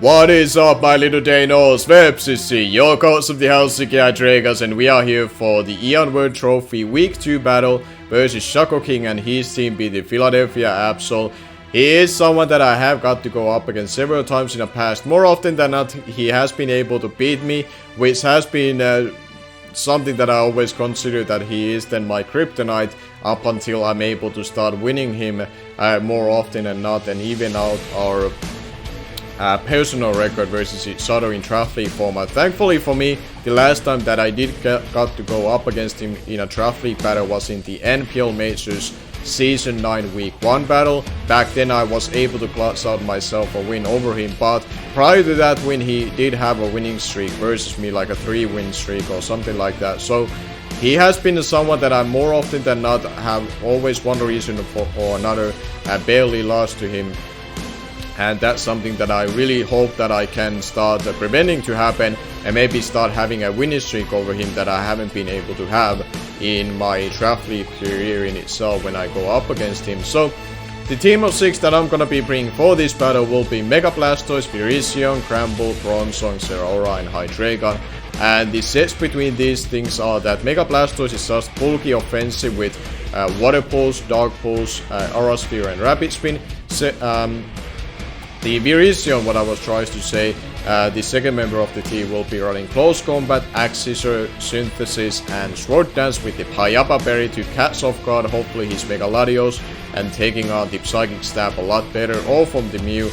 What is up, my little deinos? Vepsis, your coach of the Helsinki Hydreigons, and we are here for the Eon World Trophy Week 2 battle versus Shuckleking, and his team be the Philadelphia Absol. He is someone that I have got to go up against several times in the past. More often than not, he has been able to beat me, which has been something that I always consider that he is then my kryptonite up until I'm able to start winning him more often than not and even out our personal record versus each other in triathlete format. Thankfully for me, the last time that I did got to go up against him in a triathlete battle was in the NPL Majors Season 9 Week 1 battle. Back then I was able to clutch out myself a win over him, but prior to that win he did have a winning streak versus me, like a 3-win streak or something like that. So he has been someone that I more often than not have always one reason or another barely lost to him. And that's something that I really hope that I can start preventing to happen and maybe start having a winning streak over him that I haven't been able to have in my triathlete career in itself when I go up against him. So the team of 6 that I'm gonna be bringing for this battle will be Mega Blastoise, Virizion, Cramble, Bronzong, Zeraora and Hydreigon. And the sets between these things are that Mega Blastoise is just bulky offensive with Water Pulse, Dark Pulse, Aura Sphere and Rapid Spin. The Virizion, what I was trying to say, the second member of the team will be running Close Combat, Axe Scissor, Synthesis and Sword Dance with the Payapa Berry to catch off guard hopefully his Mega Latios and taking on the Psychic Stab a lot better, or from the Mew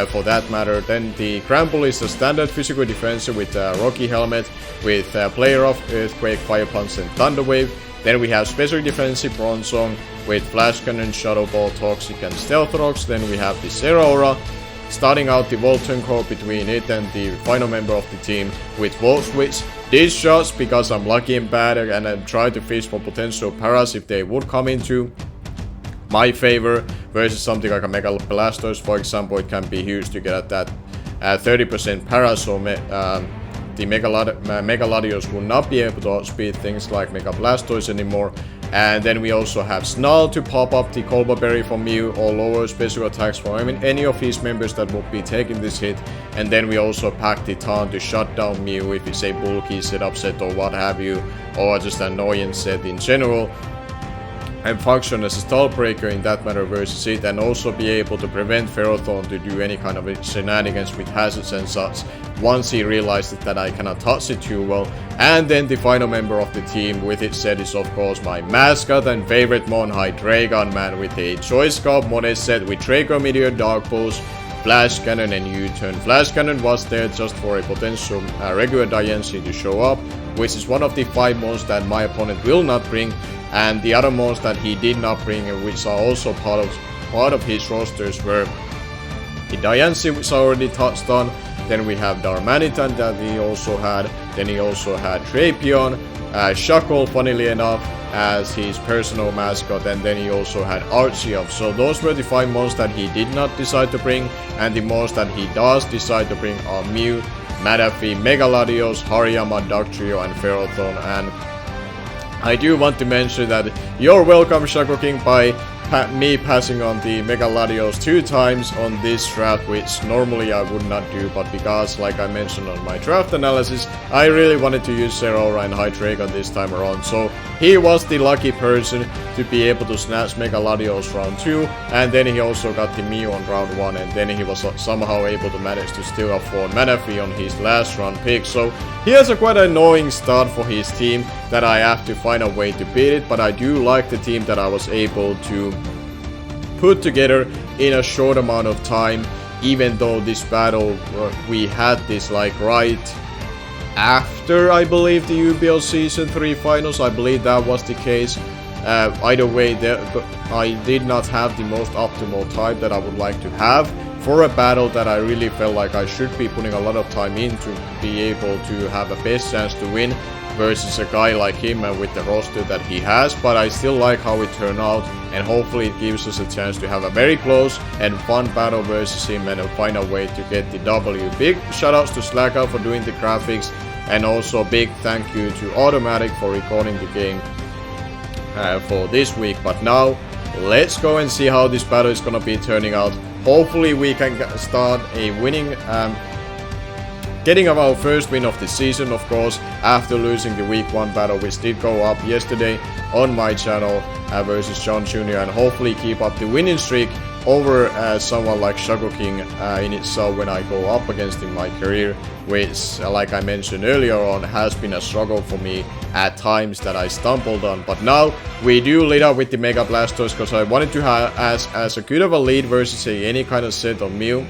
for that matter. Then the Cramble is a standard physical defensive with Rocky Helmet with Player of Earthquake, Fire Punch and Thunder Wave. Then we have Special Defensive Bronzong with Flash Cannon, Shadow Ball, Toxic and Stealth Rocks. Then we have the Zeraora, starting out the Volt Turn core between it and the final member of the team with Volt Switch. These shots, because I'm lucky and bad and I'm trying to fish for potential paras if they would come into my favor versus something like a Mega Blastoise, for example, it can be huge to get at that 30% para, so the Mega Latios will not be able to outspeed things like Mega Blastoise anymore. And then we also have Snarl to pop up the Colba Berry from Mew or lower special attacks from any of his members that will be taking this hit. And then we also pack the Taunt to shut down Mew if it's a bulky setup set or what have you, or just an annoyance set in general, and function as a stall breaker in that matter versus it, and also be able to prevent Ferrothorn to do any kind of shenanigans with hazards and such once he realizes that I cannot touch it too well. And then the final member of the team with it set is of course my mascot and favorite mon, Hydreigon man, with a Choice Scarf Monet set with Draco Meteor, Dark Pulse, Flash Cannon and U-Turn. Flash Cannon was there just for a potential regular Diancie to show up, which is one of the 5 mons that my opponent will not bring. And the other mons that he did not bring, which are also part of his rosters, were the Diancie, which I already touched on. Then we have Darmanitan that he also had. Then he also had Drapion, Shuckle, funnily enough, as his personal mascot. And then he also had Archeops. So those were the 5 mons that he did not decide to bring. And the mons that he does decide to bring are Mew, Madafi, Mega Latios, Hariyama, Dugtrio and Ferrothorn. And I do want to mention that you're welcome, Shuckleking, by me passing on the Mega Latios 2 times on this draft, which normally I would not do, but because, like I mentioned on my draft analysis, I really wanted to use Zeraora and Hydreigon this time around, so he was the lucky person to be able to snatch Mega Latios round 2, and then he also got the Mew on round 1, and then he was somehow able to manage to steal up for Manafi on his last round pick. So he has a quite annoying start for his team that I have to find a way to beat it, but I do like the team that I was able to put together in a short amount of time, even though this battle we had this like right after, I believe, the UBL Season 3 finals. I believe that was the case. Either way, I did not have the most optimal time that I would like to have for a battle that I really felt like I should be putting a lot of time in to be able to have a best chance to win versus a guy like him and with the roster that he has. But I still like how it turned out, and hopefully it gives us a chance to have a very close and fun battle versus him and find a way to get the W. Big shoutouts to SlackOut for doing the graphics, and also big thank you to Automatthic for recording the game for this week. But now let's go and see how this battle is gonna be turning out. Hopefully we can start a winning getting our first win of the season, of course, after losing the week 1 battle, which did go up yesterday on my channel versus John Jr. and hopefully keep up the winning streak over someone like Shuckleking in itself when I go up against in my career, which, like I mentioned earlier on, has been a struggle for me at times that I stumbled on. But now we do lead up with the Mega Blastoise because I wanted to have as a good of a lead versus any kind of set of Mew.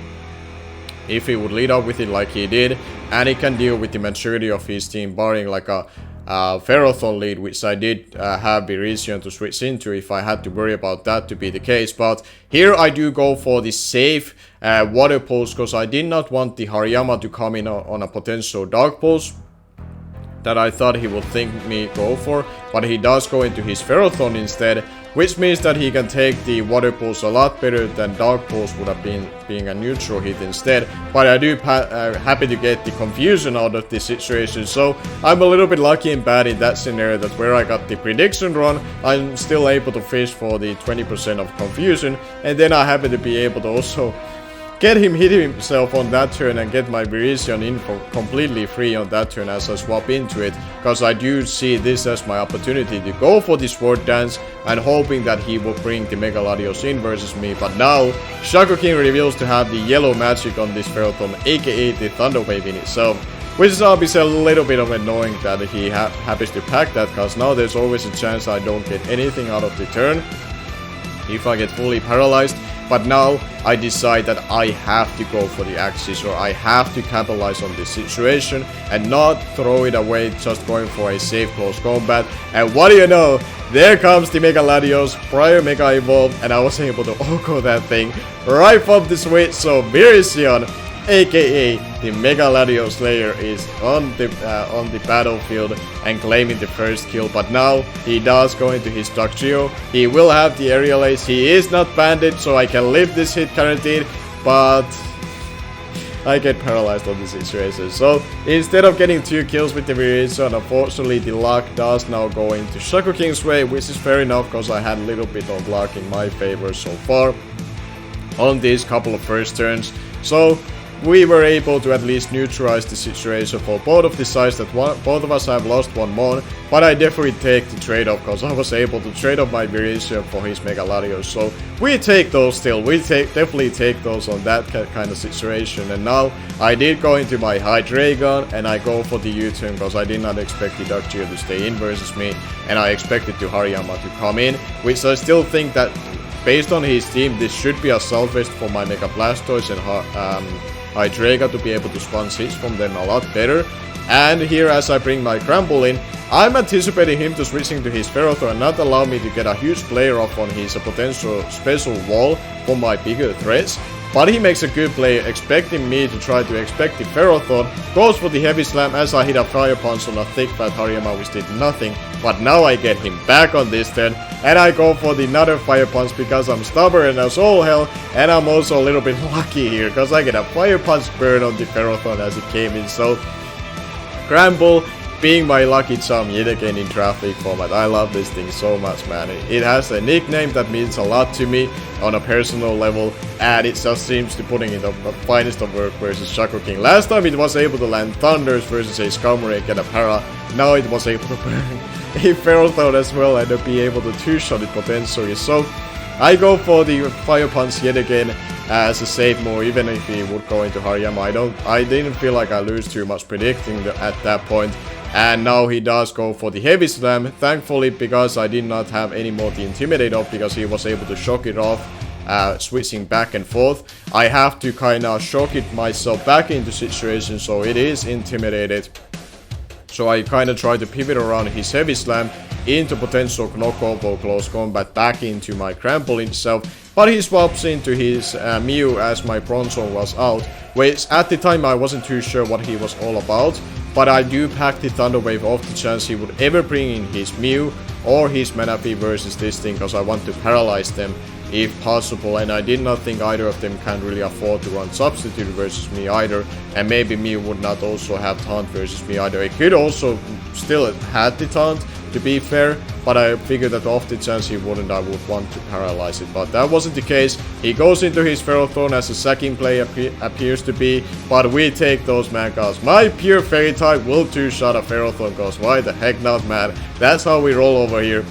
If he would lead up with it like he did, and he can deal with the maturity of his team, barring like a Ferrothorn lead, which I did have Virizion to switch into if I had to worry about that to be the case. But here I do go for the safe Water Pulse because I did not want the Hariyama to come in on a potential Dark Pulse that I thought he would think me go for, but he does go into his Ferrothorn instead, which means that he can take the Water Pulse a lot better than Dark Pulse would have been being a neutral hit instead. But I do happy to get the confusion out of this situation, so I'm a little bit lucky and bad in that scenario that where I got the prediction run, I'm still able to fish for the 20% of confusion, and then I happen to be able to also get him hit himself on that turn and get my Virizion in for completely free on that turn as I swap into it, because I do see this as my opportunity to go for the Sword Dance and hoping that he will bring the Mega Latios in versus me. But now Shuckleking reveals to have the yellow magic on this Ferrothorn, aka the Thunder Wave in itself, which is obviously a little bit of annoying that he happens to pack that, because now there's always a chance I don't get anything out of the turn if I get fully paralyzed. But now I decide that I have to go for the Axis, or I have to capitalize on this situation and not throw it away just going for a safe close combat. And what do you know, there comes the Mega Latios, prior Mega Evolved, and I was able to OHKO that thing right from the switch. So Virizion, aka the Mega Latios SLAYER, is on the battlefield and claiming the first kill. But now he does go into his Dugtrio. He will have the Aerial Ace. He is not banded, so I can live this hit guaranteed, but I get paralyzed on this situation. So instead of getting 2 kills with the Virizion, unfortunately the luck does now go into Shuckleking's way, which is fair enough because I had a little bit of luck in my favor so far on these couple of first turns. So we were able to at least neutralize the situation for both of the sides, that both of us have lost 1 mon, but I definitely take the trade-off because I was able to trade off my Virizion for his Mega Latios. So we take those still, we definitely take those on that kind of situation. And now I did go into my Hydreigon and I go for the U-turn because I did not expect the Dugtrio to stay in versus me, and I expected the Hariyama to come in, which I still think that based on his team this should be a Salvest for my Mega Blastoise and Hydreigon to be able to spawn hits from them a lot better. And here, as I bring my Cramble in, I'm anticipating him to switching to his Ferrothorn and not allow me to get a huge player off on his potential special wall for my bigger threats. But he makes a good play, expecting me to try to expect the Ferrothorn, goes for the Heavy Slam as I hit a Fire Punch on a thick fat Hariyama which did nothing. But now I get him back on this turn, and I go for the another Fire Punch because I'm stubborn as all hell, and I'm also a little bit lucky here because I get a Fire Punch burn on the Ferrothorn as it came in. So Cramble being my lucky charm yet again in Draft League format. I love this thing so much, man. It has a nickname that means a lot to me on a personal level, and it just seems to putting in the finest of work versus Shuckleking. Last time it was able to land Thunders versus a Scumrake and a Para. Now it was able to burn a Ferrothorn as well and to be able to two-shot it potentially. So I go for the Fire Punch yet again as a safe move, even if he would go into Hariyama. I didn't feel like I lose too much predicting at that point. And now he does go for the Heavy Slam, thankfully, because I did not have any more to Intimidate off, because he was able to shock it off, switching back and forth. I have to kind of shock it myself back into situation, so it is intimidated. So I kind of try to pivot around his Heavy Slam into potential knock combo close combat back into my Crample itself, but he swaps into his Mew as my Bronzong was out, which at the time I wasn't too sure what he was all about. But I do pack the Thunder Wave off the chance he would ever bring in his Mew or his Manaphy versus this thing, because I want to paralyze them if possible, and I did not think either of them can really afford to run Substitute versus me either, and maybe Mew would not also have Taunt versus me either. It could also still had the Taunt, to be fair, but I figured that off the chance he wouldn't, I would want to paralyze it, but that wasn't the case. He goes into his Ferrothorn as a sacking play appears to be, but we take those, man, cause my pure Fairy type will two-shot a Ferrothorn, cause why the heck not, man? That's how we roll over here,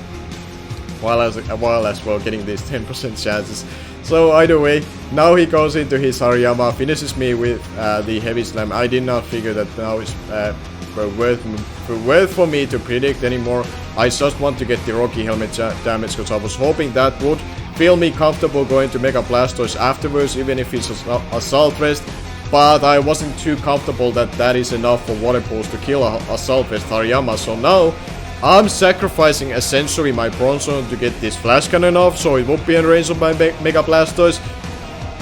while as well getting these 10% chances. So either way, now he goes into his Hariyama, finishes me with the Heavy Slam. I did not figure that now it's worth for me to predict anymore. I just want to get the Rocky Helmet damage, because I was hoping that would feel me comfortable going to Mega Blastoise afterwards, even if it's Assault Vest. But I wasn't too comfortable that that is enough for Water Pulse to kill a Assault Vest Hariyama. So now I'm sacrificing essentially my Bronzong to get this Flash Cannon off, so it would be in range of my Mega Blastoise.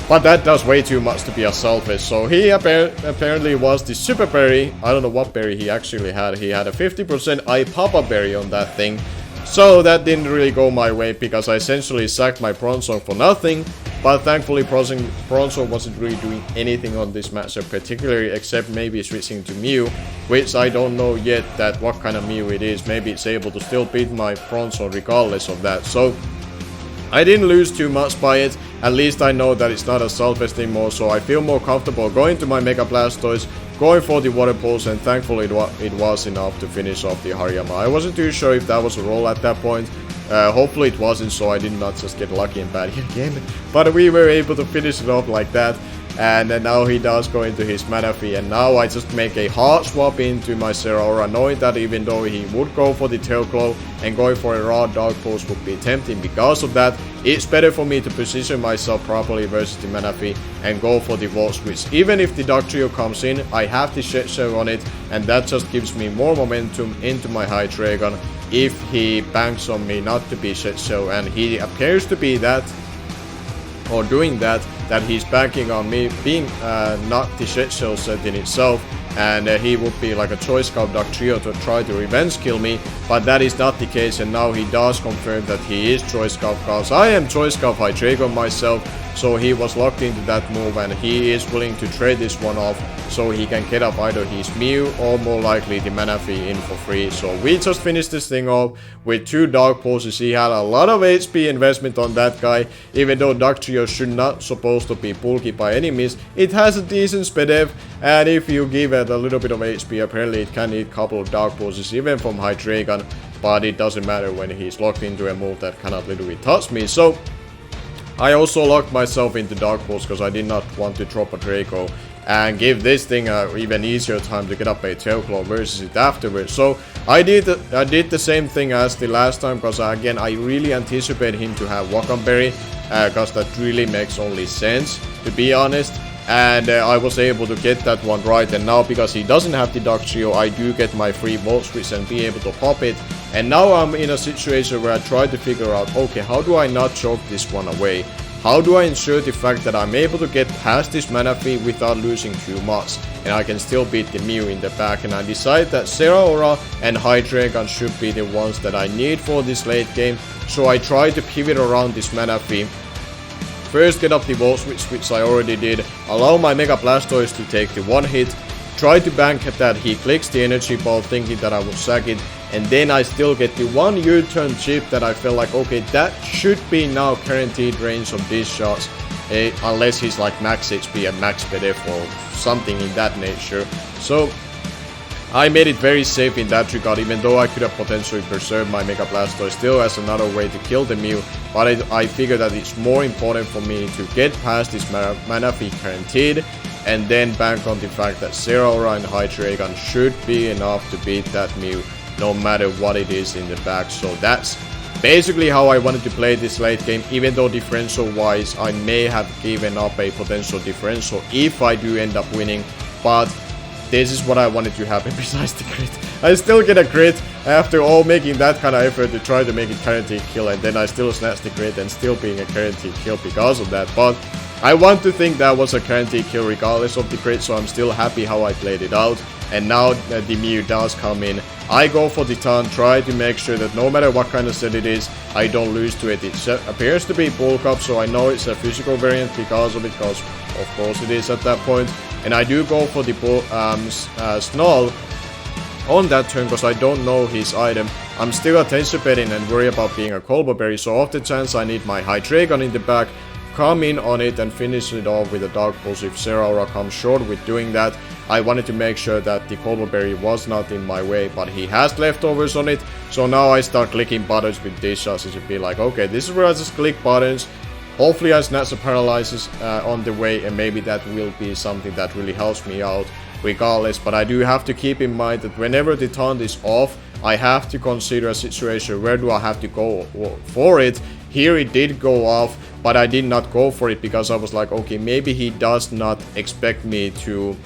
But that does way too much to be Assault Vest. So he apparently was the Super Berry. I don't know what berry he actually had. He had a 50% Ipapa Berry on that thing. So that didn't really go my way, because I essentially sacked my Bronzong for nothing. But thankfully Bronzong wasn't really doing anything on this matchup particularly, except maybe switching to Mew, which I don't know yet that what kind of Mew it is. Maybe it's able to still beat my Bronzong regardless of that. So I didn't lose too much by it. At least I know that it's not Assault Vest anymore, so I feel more comfortable going to my Mega Blastoise, going for the Water Pulse, and thankfully it was enough to finish off the Hariyama. I wasn't too sure if that was a roll at that point. Hopefully it wasn't, so I did not just get lucky and bad again. But we were able to finish it off like that. And now he does go into his Manaphy, and now I just make a hard swap into my Zeraora, knowing that even though he would go for the Tail Claw and going for a raw Dark Pulse would be tempting because of that, it's better for me to position myself properly versus the Manaphy and go for the Volt Switch. Even if the Dugtrio comes in, I have the Shed Shell on it, and that just gives me more momentum into my Hydreigon if he banks on me not to be Shed Shell, and he appears to be that, or doing that he's banking on me being not the Shed Shell set in itself, and he would be like a Choice Scout Dugtrio to try to revenge kill me, but that is not the case, and now he does confirm that he is Choice Scout, cause I am Choice Scout Hydreigon myself, so he was locked into that move, and he is willing to trade this one off so he can get up either his Mew or more likely the Manaphy in for free. So we just finished this thing off with 2 Dark Pulses. He had a lot of HP investment on that guy, even though Dugtrio should not supposed to be bulky by any means. It has a decent SPDEF, and if you give it a little bit of HP, apparently it can eat a couple of Dark Pulses even from Hydreigon, but it doesn't matter when he's locked into a move that cannot literally touch me. So I also locked myself into Dark Pulse because I did not want to drop a Draco and give this thing an even easier time to get up a Tail Claw versus it afterwards. So I did the same thing as the last time, because again I really anticipate him to have Wakam Berry, because that really makes only sense, to be honest. And I was able to get that one right, and now because he doesn't have the Dugtrio, I do get my free Volt Switch and be able to pop it. And now I'm in a situation where I try to figure out, okay, how do I not choke this one away? How do I ensure the fact that I'm able to get past this Manaphy without losing too much, and I can still beat the Mew in the back? And I decided that Zeraora and Hydreigon should be the ones that I need for this late game, so I try to pivot around this Manaphy. First get up the Volt Switch, which I already did, allow my Mega Blastoise to take the one hit, try to bank at that, he clicks the Energy Ball thinking that I will sack it, and then I still get the one U-turn chip that I feel like, okay, that should be now guaranteed range of these shots, unless he's like max HP and max SPDEF or something in that nature. So I made it very safe in that regard, even though I could have potentially preserved my Mega Blastoise still as another way to kill the Mew, but I figure that it's more important for me to get past this Manaphy guaranteed, and then bank on the fact that Zeraora and Hydreigon should be enough to beat that Mew, no matter what it is in the back. So that's basically how I wanted to play this late game, even though differential wise I may have given up a potential differential if I do end up winning, but this is what I wanted to happen besides the crit. I still get a crit after all making that kind of effort to try to make it guaranteed kill, and then I still snatch the crit and still being a guaranteed kill because of that. But I want to think that was a guaranteed kill regardless of the crit, so I'm still happy how I played it out. And now that the Mew does come in, I go for the taunt, try to make sure that no matter what kind of set it is, I don't lose to it. It appears to be bulk up, so I know it's a physical variant because of it, because of course it is at that point. And I do go for the Snarl on that turn because I don't know his item. I'm still anticipating and worry about being a Colbur Berry, so off the chance I need my Hydreigon in the back, come in on it and finish it off with a Dark Pulse if Zeraora comes short with doing that. I wanted to make sure that the Colbur Berry was not in my way, but he has leftovers on it, so now I start clicking buttons with these shots. It should be like, okay, this is where I just click buttons. Hopefully I snatch a paralysis on the way, and maybe that will be something that really helps me out regardless. But I do have to keep in mind that whenever the taunt is off, I have to consider a situation where do I have to go for it. Here it did go off, but I did not go for it because I was like, okay, maybe he does not expect me to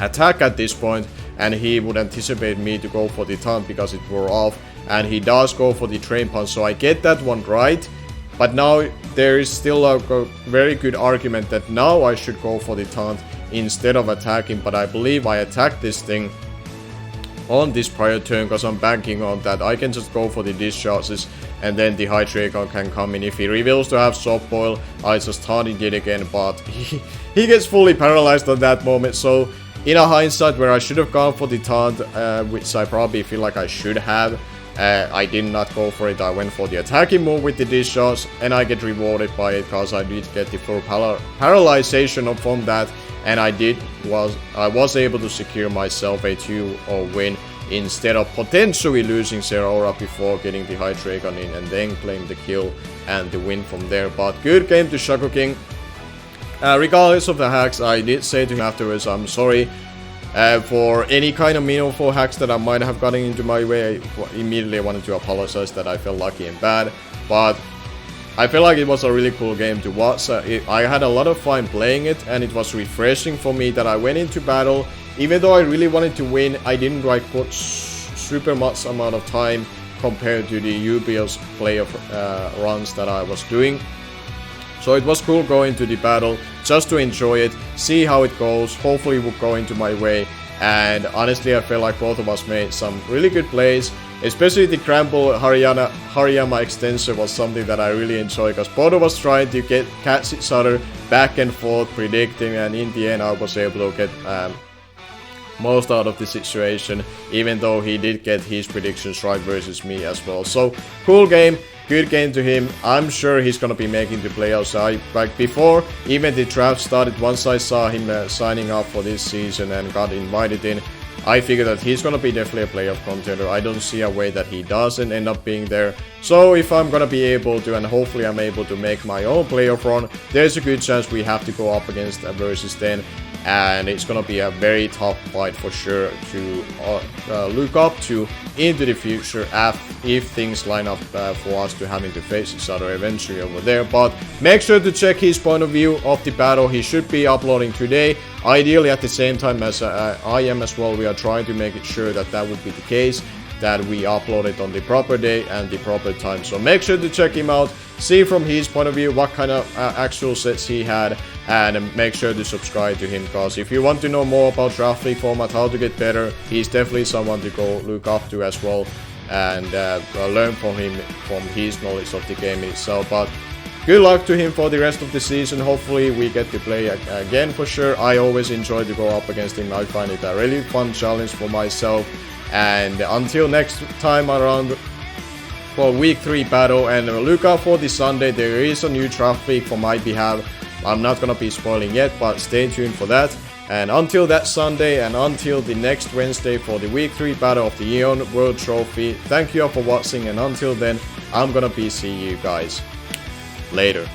attack at this point, and he would anticipate me to go for the taunt because it wore off, and he does go for the Drain Punch, so I get that one right. But now there is still a very good argument that now I should go for the taunt instead of attacking, but I believe I attacked this thing on this prior turn because I'm banking on that. I can just go for the discharges and then the Hydreigon can come in. If he reveals to have Soft Boil, I just taunted it again, but he gets fully paralyzed at that moment. So in a hindsight where I should have gone for the taunt, which I probably feel like I should have, I did not go for it. I went for the attacking move with the discharge, and I get rewarded by it because I did get the full paralyzation from that, and I was able to secure myself a 2-0 win instead of potentially losing Zeraora before getting the Hydreigon in and then claim the kill and the win from there. But good game to Shuckleking. Regardless of the hacks, I did say to him afterwards, I'm sorry for any kind of meaningful hacks that I might have gotten into my way. I immediately wanted to apologize that I felt lucky and bad, but I feel like it was a really cool game to watch. I had a lot of fun playing it, and it was refreshing for me that I went into battle. Even though I really wanted to win, I didn't like put super much amount of time compared to the UBL's play of runs that I was doing. So it was cool going to the battle, just to enjoy it, see how it goes, hopefully it will go into my way. And honestly, I feel like both of us made some really good plays, especially the Cramble Hariyama extensor was something that I really enjoyed, because both of us tried to catch each other back and forth, predicting, and in the end I was able to get most out of the situation, even though he did get his predictions right versus me as well. So cool game. Good game to him. I'm sure he's gonna be making the playoffs. Like before even the draft started, once I saw him signing up for this season and got invited in, I figured that he's gonna be definitely a playoff contender. I don't see a way that he doesn't end up being there. So if I'm gonna be able to, and hopefully I'm able to make my own playoff run, there's a good chance we have to go up against versus 10. And it's gonna be a very tough fight for sure to look up to into the future if things line up for us to having to face each other eventually over there. But make sure to check his point of view of the battle. He should be uploading today, ideally at the same time as I am as well. We are trying to make it sure that that would be the case, that we upload it on the proper day and the proper time. So make sure to check him out, see from his point of view what kind of actual sets he had, and make sure to subscribe to him, because if you want to know more about Draft League format, how to get better, he's definitely someone to go look up to as well, and learn from him, from his knowledge of the game itself. But good luck to him for the rest of the season. Hopefully we get to play again for sure. I always enjoy to go up against him. I find it a really fun challenge for myself. And until next time around for week 3 battle, and look out for this Sunday, there is a new Draft League for my behalf. I'm not gonna be spoiling yet, but stay tuned for that. And until that Sunday, and until the next Wednesday for the week 3 battle of the Eon World Trophy, thank you all for watching, and until then, I'm gonna be seeing you guys later.